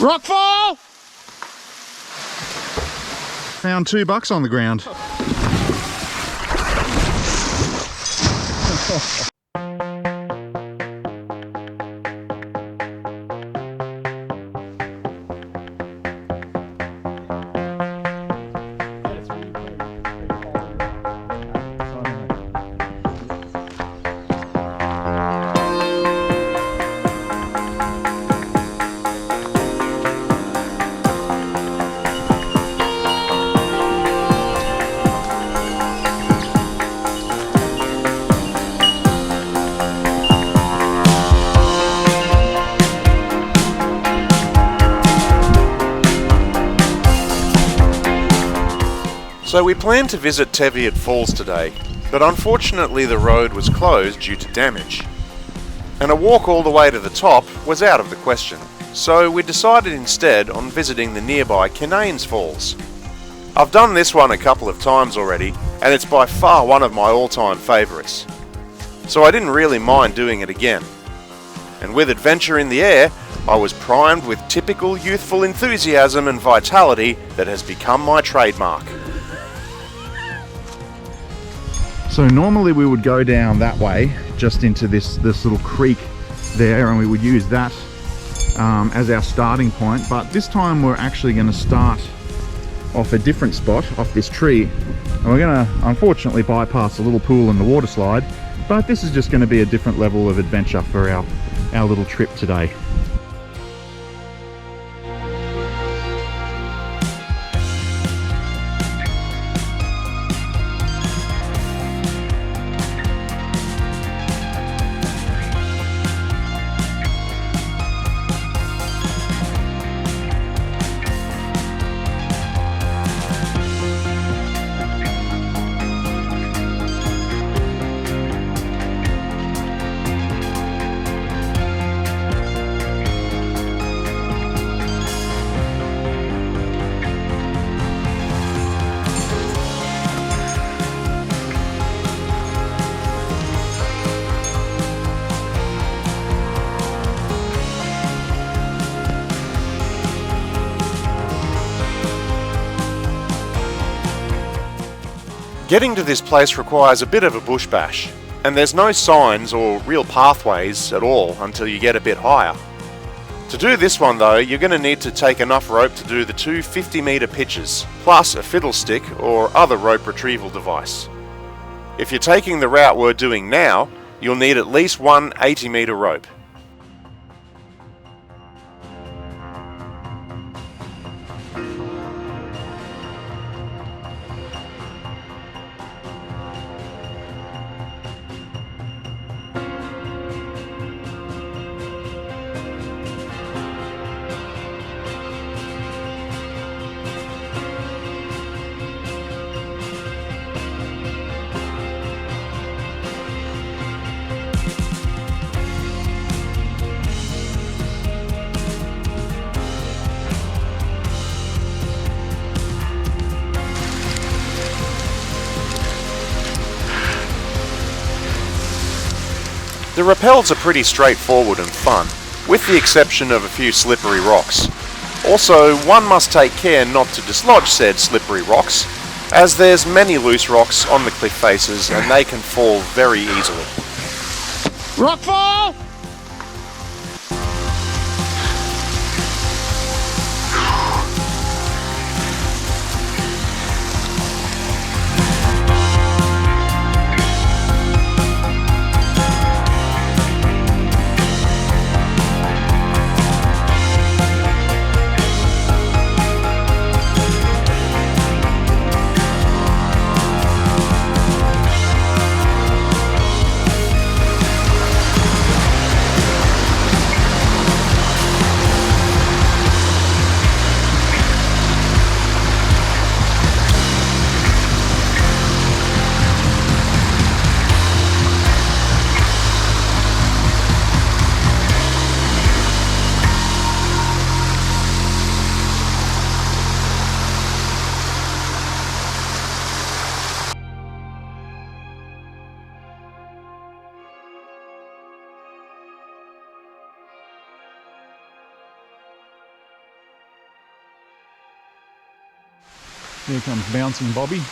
Rockfall! Found $2 on the ground. So we planned to visit Teviot Falls today, but unfortunately the road was closed due to damage. And a walk all the way to the top was out of the question, so we decided instead on visiting the nearby Kinnanes Falls. I've done this one a couple of times already, and it's by far one of my all-time favourites. So I didn't really mind doing it again. And with adventure in the air, I was primed with typical youthful enthusiasm and vitality that has become my trademark. So normally we would go down that way, just into this little creek there, and we would use that as our starting point. But this time we're actually going to start off a different spot, off this tree. And we're going to unfortunately bypass a little pool and the water slide, but this is just going to be a different level of adventure for our little trip today. Getting to this place requires a bit of a bush bash, and there's no signs or real pathways at all until you get a bit higher. To do this one though, you're going to need to take enough rope to do the two 50-metre pitches, plus a fiddle stick or other rope retrieval device. If you're taking the route we're doing now, you'll need at least one 80-metre rope. The rappels are pretty straightforward and fun, with the exception of a few slippery rocks. Also, one must take care not to dislodge said slippery rocks, as there's many loose rocks on the cliff faces and they can fall very easily. Rockfall! Here comes bouncing Bobby.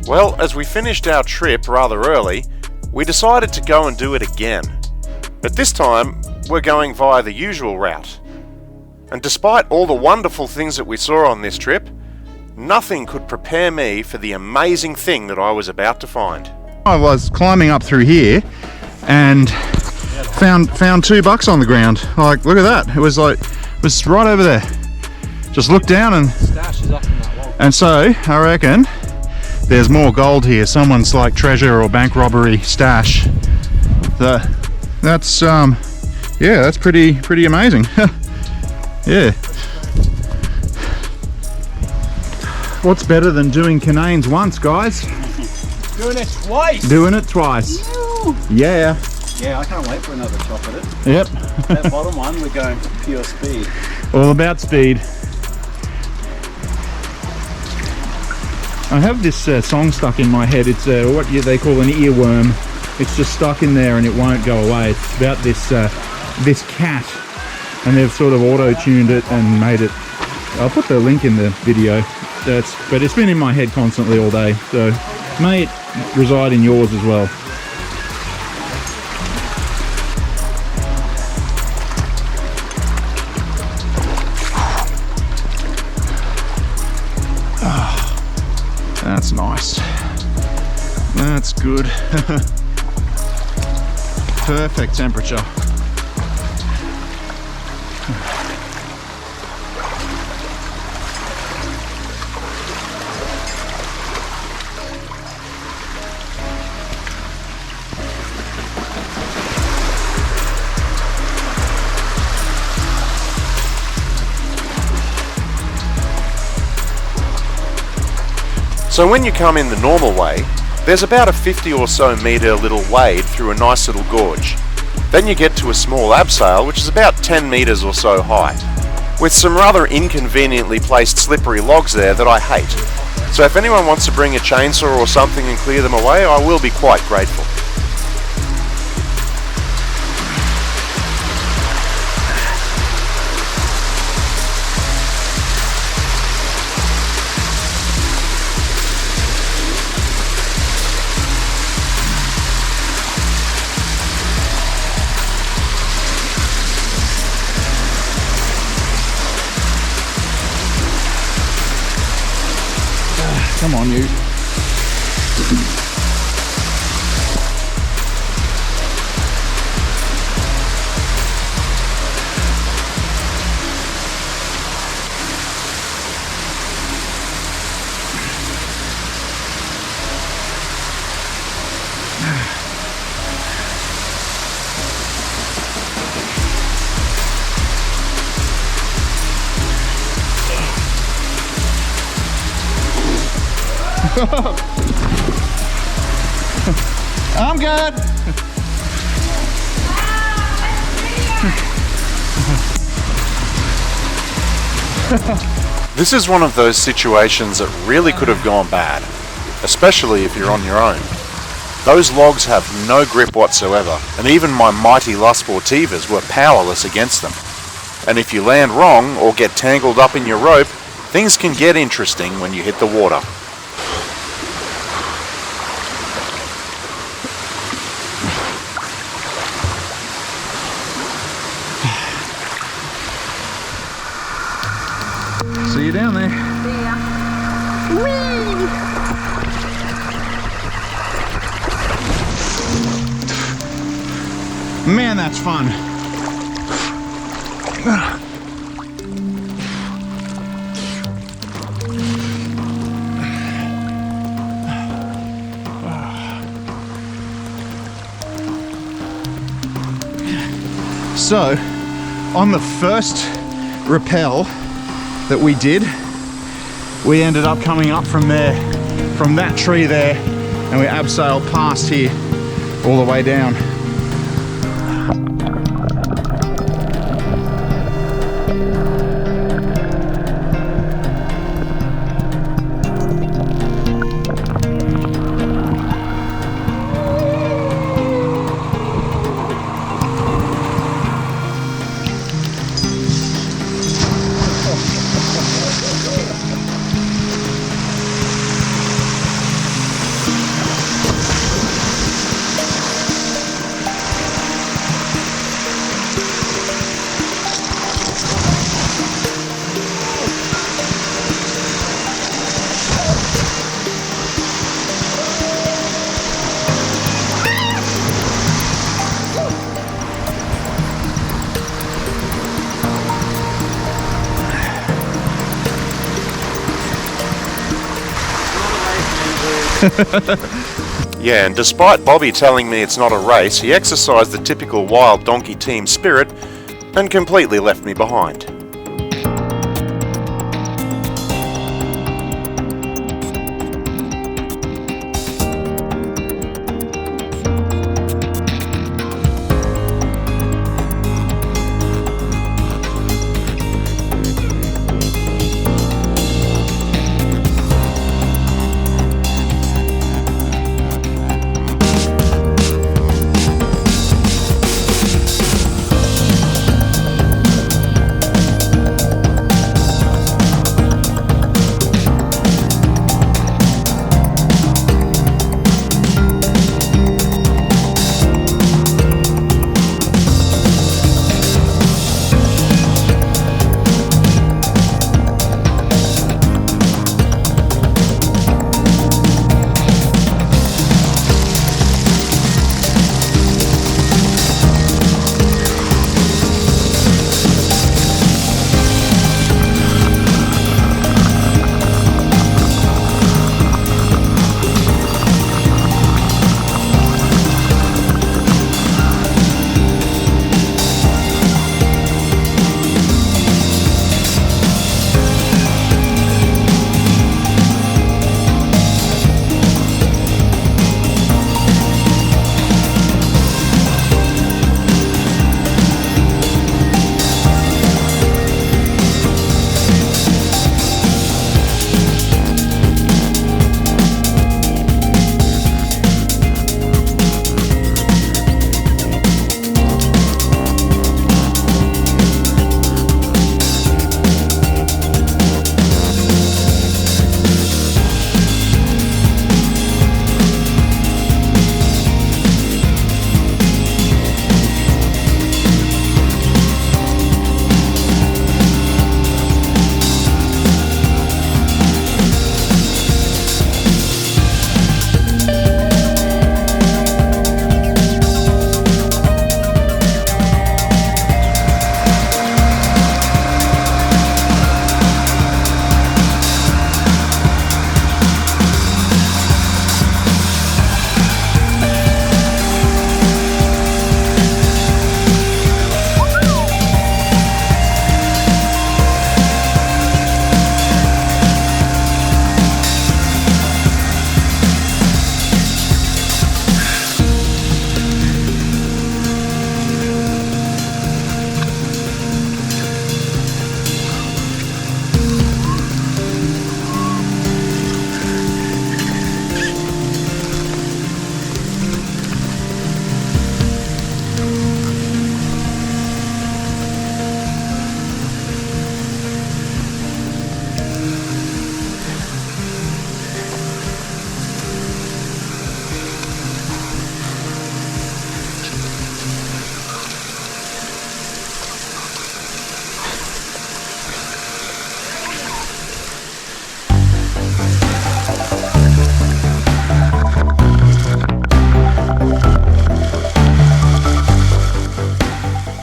Well, as we finished our trip rather early, we decided to go and do it again. But this time, we're going via the usual route. And despite all the wonderful things that we saw on this trip, nothing could prepare me for the amazing thing that I was about to find. I was climbing up through here and found $2 on the ground. Like, look at that. It was right over there. Just looked down and Stash is up in that wall. And so I reckon there's more gold here. Someone's like treasure or bank robbery stash. That's yeah, that's pretty amazing. Yeah. What's better than doing Kinnanes once, guys? Doing it twice! Doing it twice. Woo. Yeah. Yeah, I can't wait for another chop at it. Yep. That bottom one, we're going pure speed. All about speed. I have this song stuck in my head. It's what they call an earworm. It's just stuck in there and it won't go away. It's about this cat, and they've sort of auto-tuned it and made it. I'll put the link in the video. But it's been in my head constantly all day, so may it reside in yours as well. That's nice. That's good. Perfect temperature. So when you come in the normal way, there's about a 50 or so metre little wade through a nice little gorge. Then you get to a small abseil which is about 10 metres or so high, with some rather inconveniently placed slippery logs there that I hate. So if anyone wants to bring a chainsaw or something and clear them away, I will be quite grateful. Come on, you. I'm good. This is one of those situations that really could have gone bad. especially if you're on your own. Those logs have no grip whatsoever, and even my mighty lustful Tevas were powerless against them. And if you land wrong or get tangled up in your rope, things can get interesting when you hit the water. See you down there. Man, that's fun. So, on the first rappel that we did, we ended up coming up from there, from that tree there, and we abseiled past here all the way down. Yeah, and despite Bobby telling me it's not a race, he exercised the typical wild donkey team spirit and completely left me behind.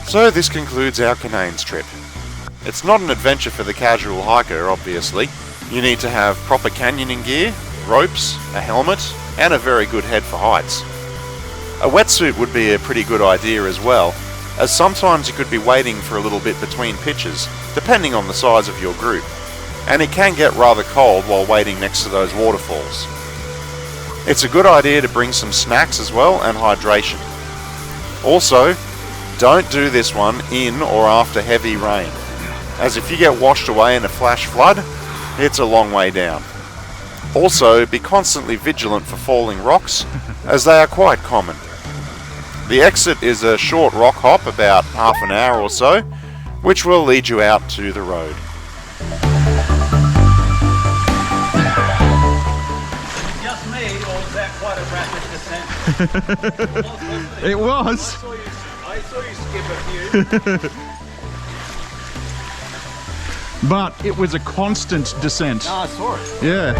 So this concludes our Kinnanes trip. It's not an adventure for the casual hiker, obviously. You need to have proper canyoning gear, ropes, a helmet, and a very good head for heights. A wetsuit would be a pretty good idea as well, as sometimes you could be waiting for a little bit between pitches, depending on the size of your group, and it can get rather cold while waiting next to those waterfalls. It's a good idea to bring some snacks as well and hydration. Also, don't do this one in or after heavy rain, as if you get washed away in a flash flood, it's a long way down. Also, be constantly vigilant for falling rocks, as they are quite common. The exit is a short rock hop, about half an hour or so, which will lead you out to the road. Just me, or was that quite a rapid descent? It was. I saw you skip a few. But it was a constant descent. I saw it. Yeah.